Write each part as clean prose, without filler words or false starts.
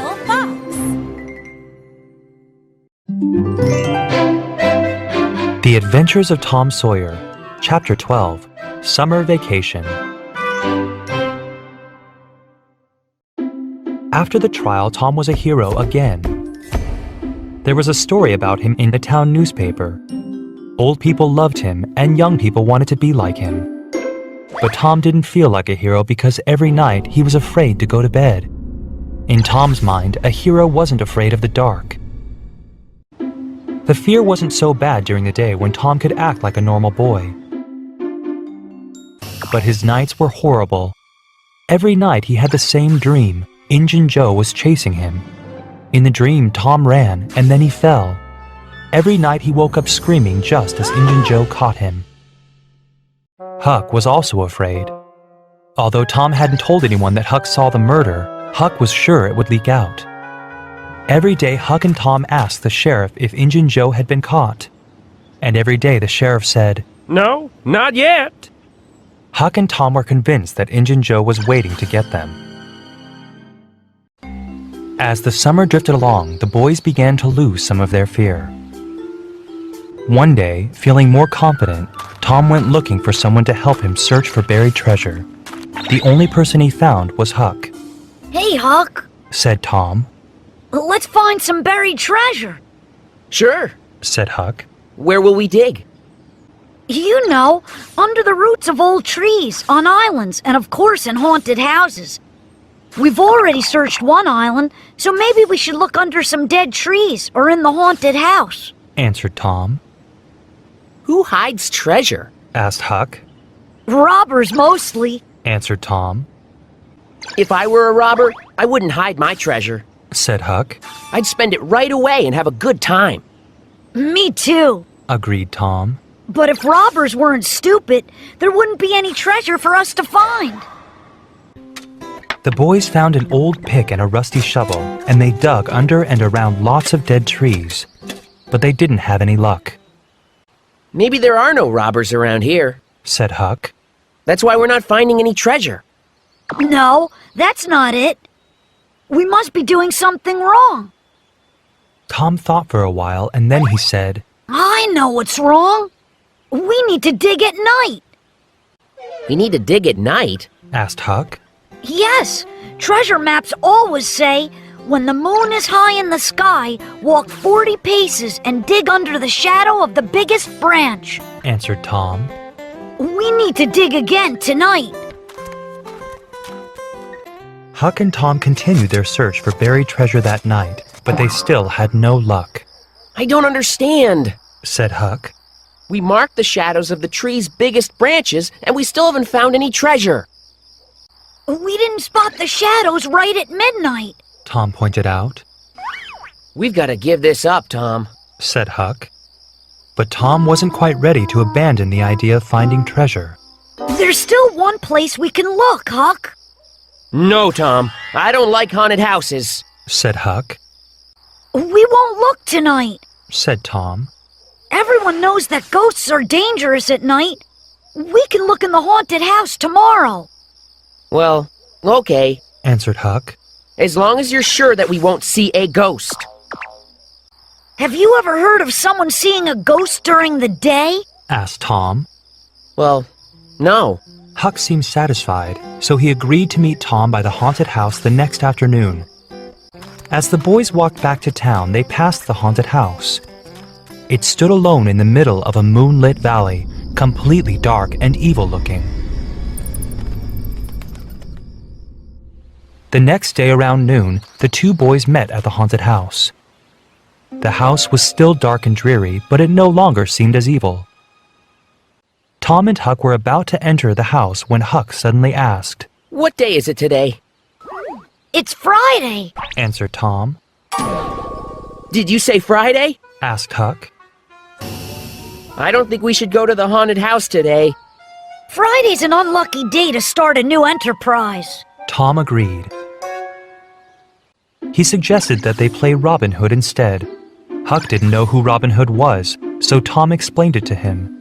little fox. The Adventures of Tom Sawyer, Chapter 12, Summer Vacation. After the trial, Tom was a hero again. There was a story about him in the town newspaper. Old people loved him, and young people wanted to be like him. But Tom didn't feel like a hero because every night he was afraid to go to bed. In Tom's mind, a hero wasn't afraid of the dark. The fear wasn't so bad during the day when Tom could act like a normal boy. But his nights were horrible. Every night he had the same dream. Injun Joe was chasing him. In the dream, Tom ran, and then he fell. Every night he woke up screaming just as Injun Joe caught him. Huck was also afraid. Although Tom hadn't told anyone that Huck saw the murder, Huck was sure it would leak out. Every day Huck and Tom asked the sheriff if Injun Joe had been caught. And every day the sheriff said, "No, not yet." Huck and Tom were convinced that Injun Joe was waiting to get them. As the summer drifted along, the boys began to lose some of their fear. One day, feeling more confident, Tom went looking for someone to help him search for buried treasure. The only person he found was Huck. "Hey, Huck," said Tom. "let's find some buried treasure." Sure, said Huck. Where will we dig? You know, under the roots of old trees, on islands, and of course in haunted houses. We've already searched one island, so maybe we should look under some dead trees or in the haunted house, answered Tom. Who hides treasure? Asked Huck. Robbers mostly, answered Tom. If I were a robber, I wouldn't hide my treasure, said Huck. I'd spend it right away and have a good time. Me too, agreed Tom. But if robbers weren't stupid, there wouldn't be any treasure for us to find. The boys found an old pick and a rusty shovel, and they dug under and around lots of dead trees. But they didn't have any luck. Maybe there are no robbers around here, said Huck. That's why we're not finding any treasure. No, that's not it. We must be doing something wrong. Tom thought for a while, and then he said, I know what's wrong. We need to dig at night. We need to dig at night? Asked Huck. Yes, treasure maps always say, when the moon is high in the sky, walk 40 paces and dig under the shadow of the biggest branch, answered Tom. We need to dig again tonight. Huck and Tom continued their search for buried treasure that night, but they still had no luck. I don't understand, said Huck. We marked the shadows of the tree's biggest branches, and we still haven't found any treasure. We didn't spot the shadows right at midnight, Tom pointed out. We've got to give this up, Tom, said Huck. But Tom wasn't quite ready to abandon the idea of finding treasure. There's still one place we can look, Huck. No, Tom. I don't like haunted houses, said Huck. We won't look tonight, said Tom. Everyone knows that ghosts are dangerous at night. We can look in the haunted house tomorrow. Well, okay, answered Huck. As long as you're sure that we won't see a ghost. Have you ever heard of someone seeing a ghost during the day? Asked Tom. Well, no. Huck seemed satisfied, so he agreed to meet Tom by the haunted house the next afternoon. As the boys walked back to town, they passed the haunted house. It stood alone in the middle of a moonlit valley, completely dark and evil-looking. The next day around noon, the two boys met at the haunted house. The house was still dark and dreary, but it no longer seemed as evil. Tom and Huck were about to enter the house when Huck suddenly asked, What day is it today? It's Friday, answered Tom. Did you say Friday? Asked Huck. I don't think we should go to the haunted house today. Friday's an unlucky day to start a new enterprise. Tom agreed. He suggested that they play Robin Hood instead. Huck didn't know who Robin Hood was, so Tom explained it to him.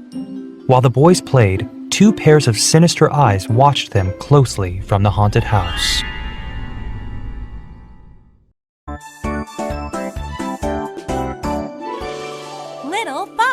While the boys played, 2 pairs of sinister eyes watched them closely from the haunted house. Little Fox.